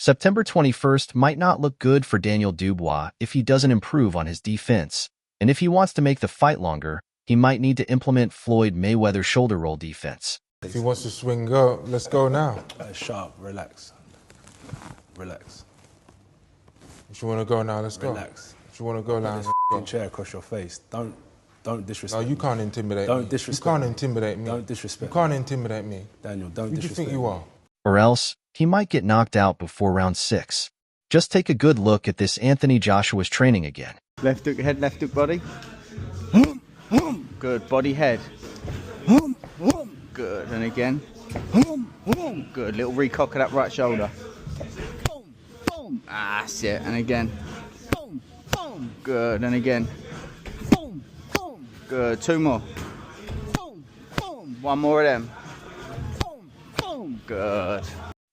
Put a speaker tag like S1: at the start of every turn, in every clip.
S1: September 21st might not look good for Daniel Dubois if he doesn't improve on his defense, and if he wants to make the fight longer, he might need to implement Floyd Mayweather shoulder roll defense.
S2: If he wants to swing, go. Let's go now.
S3: Sharp, relax. Relax.
S2: If you want to go now, let's go.
S3: Relax.
S2: If you want to go now, let's go.
S3: Chair across your face. Don't disrespect.
S2: No, you can't intimidate me.
S3: Don't disrespect.
S2: You can't intimidate me.
S3: Don't disrespect.
S2: You can't intimidate me.
S3: Daniel, don't
S2: Who do you
S3: disrespect.
S2: think you are?
S1: Or else, he might get knocked out before round 6. Just take a good look at this Anthony Joshua's training again.
S4: Left hook head, left hook body. Good, body head. Good, and again. Good, little recock of that right shoulder. That's it, and again. Good, and again. Good, 2 more. 1 more of them. Good.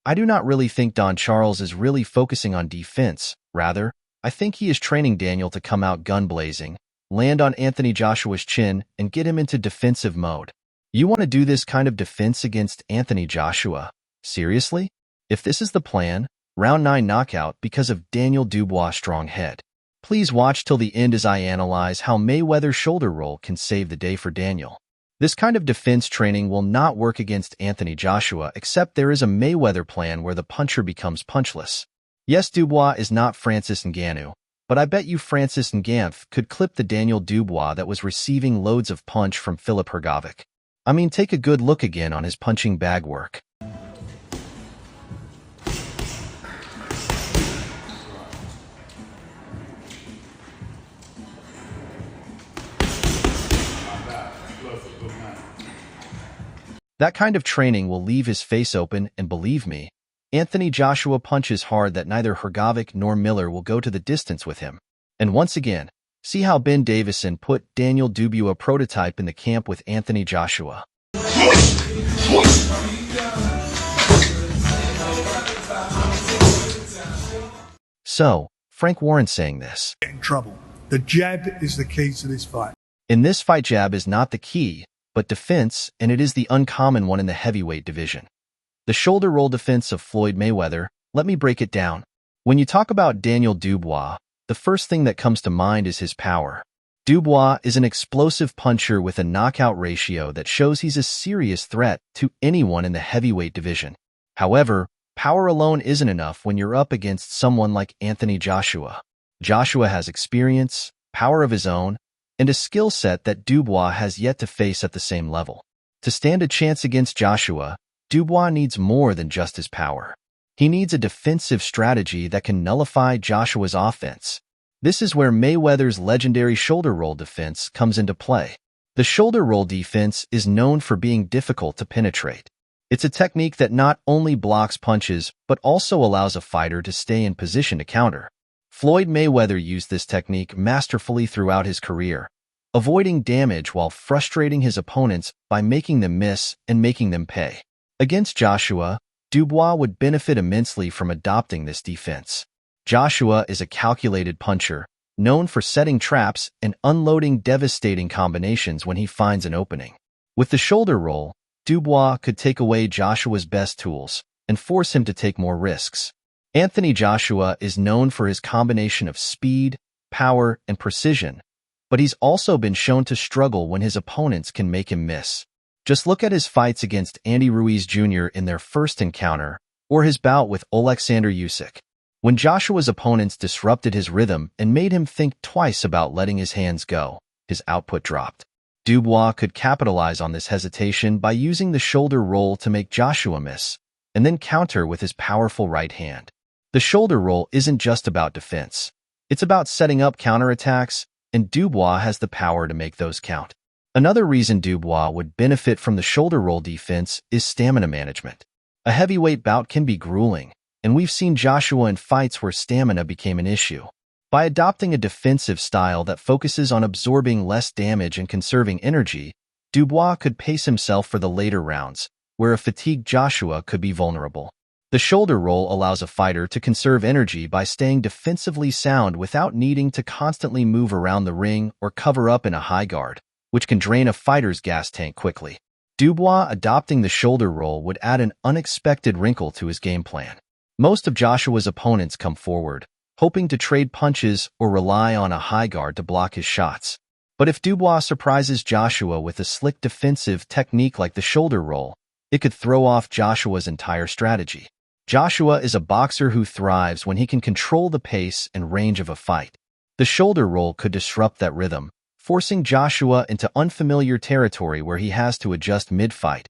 S1: I do not really think Don Charles is really focusing on defense. Rather, I think he is training Daniel to come out gun blazing, land on Anthony Joshua's chin, and get him into defensive mode. You want to do this kind of defense against Anthony Joshua? Seriously? If this is the plan, round 9 knockout because of Daniel Dubois' strong head. Please watch till the end as I analyze how Mayweather's shoulder roll can save the day for Daniel. This kind of defense training will not work against Anthony Joshua, except there is a Mayweather plan where the puncher becomes punchless. Yes, Dubois is not Francis Ngannou, but I bet you Francis Ngannou could clip the Daniel Dubois that was receiving loads of punch from Filip Hrgovic. I mean, take a good look again on his punching bag work. That kind of training will leave his face open, and believe me, Anthony Joshua punches hard that neither Hrgovic nor Miller will go to the distance with him. And once again, see how Ben Davison put Daniel Dubois prototype in the camp with Anthony Joshua. So, Frank Warren saying this.
S5: In trouble. The jab is the key to this fight.
S1: In this fight, jab is not the key, but defense, and it is the uncommon one in the heavyweight division. The shoulder roll defense of Floyd Mayweather, let me break it down. When you talk about Daniel Dubois, the first thing that comes to mind is his power. Dubois is an explosive puncher with a knockout ratio that shows he's a serious threat to anyone in the heavyweight division. However, power alone isn't enough when you're up against someone like Anthony Joshua. Joshua has experience, power of his own, and a skill set that Dubois has yet to face at the same level. To stand a chance against Joshua, Dubois needs more than just his power. He needs a defensive strategy that can nullify Joshua's offense. This is where Mayweather's legendary shoulder roll defense comes into play. The shoulder roll defense is known for being difficult to penetrate. It's a technique that not only blocks punches, but also allows a fighter to stay in position to counter. Floyd Mayweather used this technique masterfully throughout his career, avoiding damage while frustrating his opponents by making them miss and making them pay. Against Joshua, Dubois would benefit immensely from adopting this defense. Joshua is a calculated puncher, known for setting traps and unloading devastating combinations when he finds an opening. With the shoulder roll, Dubois could take away Joshua's best tools and force him to take more risks. Anthony Joshua is known for his combination of speed, power, and precision, but he's also been shown to struggle when his opponents can make him miss. Just look at his fights against Andy Ruiz Jr. in their first encounter, or his bout with Alexander Usyk. When Joshua's opponents disrupted his rhythm and made him think twice about letting his hands go, his output dropped. Dubois could capitalize on this hesitation by using the shoulder roll to make Joshua miss, and then counter with his powerful right hand. The shoulder roll isn't just about defense. It's about setting up counterattacks, and Dubois has the power to make those count. Another reason Dubois would benefit from the shoulder roll defense is stamina management. A heavyweight bout can be grueling, and we've seen Joshua in fights where stamina became an issue. By adopting a defensive style that focuses on absorbing less damage and conserving energy, Dubois could pace himself for the later rounds, where a fatigued Joshua could be vulnerable. The shoulder roll allows a fighter to conserve energy by staying defensively sound without needing to constantly move around the ring or cover up in a high guard, which can drain a fighter's gas tank quickly. Dubois adopting the shoulder roll would add an unexpected wrinkle to his game plan. Most of Joshua's opponents come forward, hoping to trade punches or rely on a high guard to block his shots. But if Dubois surprises Joshua with a slick defensive technique like the shoulder roll, it could throw off Joshua's entire strategy. Joshua is a boxer who thrives when he can control the pace and range of a fight. The shoulder roll could disrupt that rhythm, forcing Joshua into unfamiliar territory where he has to adjust mid-fight,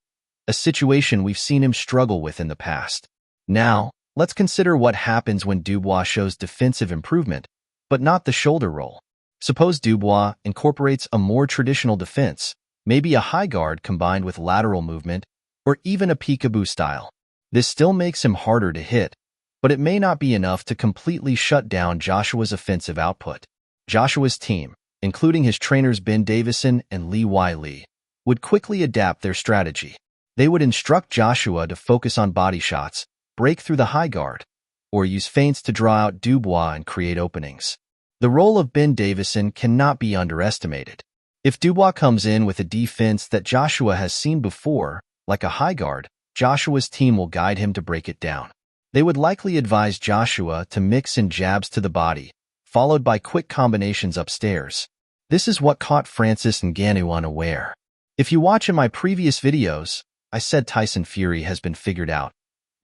S1: a situation we've seen him struggle with in the past. Now, let's consider what happens when Dubois shows defensive improvement, but not the shoulder roll. Suppose Dubois incorporates a more traditional defense, maybe a high guard combined with lateral movement, or even a peekaboo style. This still makes him harder to hit, but it may not be enough to completely shut down Joshua's offensive output. Joshua's team, including his trainers Ben Davison and Lee Wiley, would quickly adapt their strategy. They would instruct Joshua to focus on body shots, break through the high guard, or use feints to draw out Dubois and create openings. The role of Ben Davison cannot be underestimated. If Dubois comes in with a defense that Joshua has seen before, like a high guard, Joshua's team will guide him to break it down. They would likely advise Joshua to mix in jabs to the body, followed by quick combinations upstairs. This is what caught Francis Ngannou unaware. If you watch in my previous videos, I said Tyson Fury has been figured out.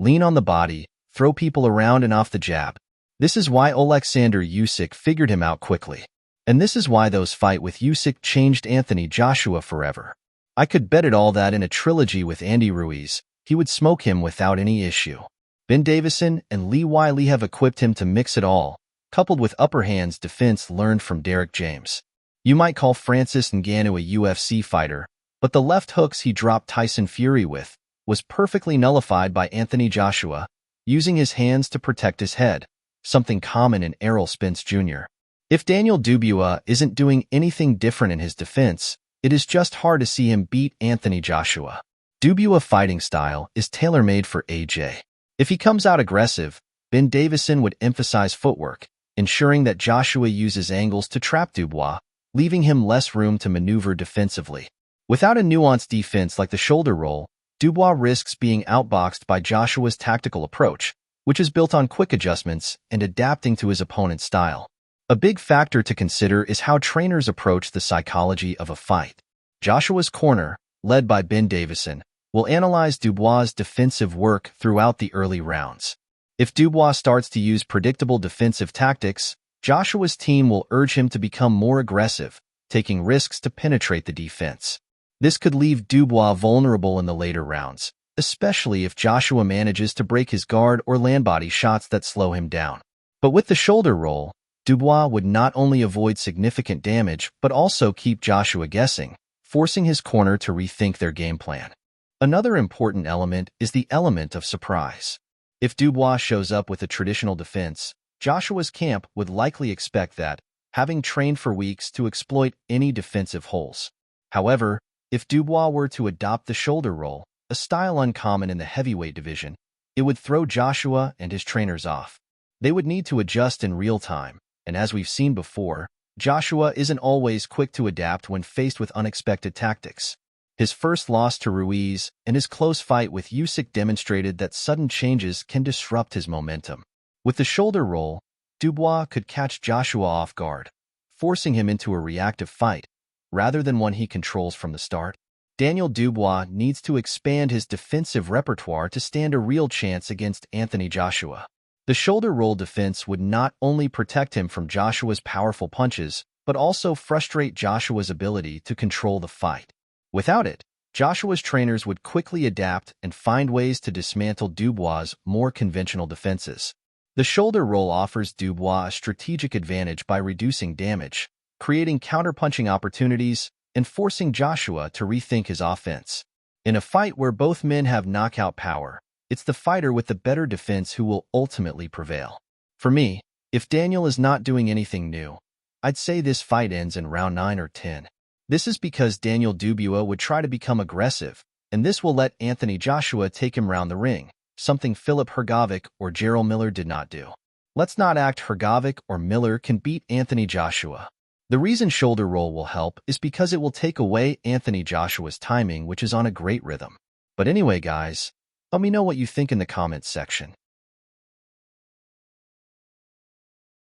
S1: Lean on the body, throw people around and off the jab. This is why Alexander Usyk figured him out quickly. And this is why those fight with Usyk changed Anthony Joshua forever. I could bet it all that in a trilogy with Andy Ruiz, he would smoke him without any issue. Ben Davison and Lee Wiley have equipped him to mix it all, coupled with upper hands defense learned from Derek James. You might call Francis Ngannou a UFC fighter, but the left hooks he dropped Tyson Fury with was perfectly nullified by Anthony Joshua, using his hands to protect his head, something common in Errol Spence Jr. If Daniel Dubois isn't doing anything different in his defense, it is just hard to see him beat Anthony Joshua. Dubois' fighting style is tailor-made for AJ. If he comes out aggressive, Ben Davison would emphasize footwork, ensuring that Joshua uses angles to trap Dubois, leaving him less room to maneuver defensively. Without a nuanced defense like the shoulder roll, Dubois risks being outboxed by Joshua's tactical approach, which is built on quick adjustments and adapting to his opponent's style. A big factor to consider is how trainers approach the psychology of a fight. Joshua's corner, led by Ben Davison, will analyze Dubois' defensive work throughout the early rounds. If Dubois starts to use predictable defensive tactics, Joshua's team will urge him to become more aggressive, taking risks to penetrate the defense. This could leave Dubois vulnerable in the later rounds, especially if Joshua manages to break his guard or land body shots that slow him down. But with the shoulder roll, Dubois would not only avoid significant damage but also keep Joshua guessing, forcing his corner to rethink their game plan. Another important element is the element of surprise. If Dubois shows up with a traditional defense, Joshua's camp would likely expect that, having trained for weeks to exploit any defensive holes. However, if Dubois were to adopt the shoulder roll, a style uncommon in the heavyweight division, it would throw Joshua and his trainers off. They would need to adjust in real time, and as we've seen before, Joshua isn't always quick to adapt when faced with unexpected tactics. His first loss to Ruiz and his close fight with Usyk demonstrated that sudden changes can disrupt his momentum. With the shoulder roll, Dubois could catch Joshua off guard, forcing him into a reactive fight, rather than one he controls from the start. Daniel Dubois needs to expand his defensive repertoire to stand a real chance against Anthony Joshua. The shoulder roll defense would not only protect him from Joshua's powerful punches, but also frustrate Joshua's ability to control the fight. Without it, Joshua's trainers would quickly adapt and find ways to dismantle Dubois' more conventional defenses. The shoulder roll offers Dubois a strategic advantage by reducing damage, creating counterpunching opportunities, and forcing Joshua to rethink his offense. In a fight where both men have knockout power, it's the fighter with the better defense who will ultimately prevail. For me, if Daniel is not doing anything new, I'd say this fight ends in round 9 or 10. This is because Daniel Dubois would try to become aggressive, and this will let Anthony Joshua take him round the ring, something Filip Hrgovic or Jarrell Miller did not do. Let's not act Hrgovic or Miller can beat Anthony Joshua. The reason shoulder roll will help is because it will take away Anthony Joshua's timing, which is on a great rhythm. But anyway, guys, let me know what you think in the comments section.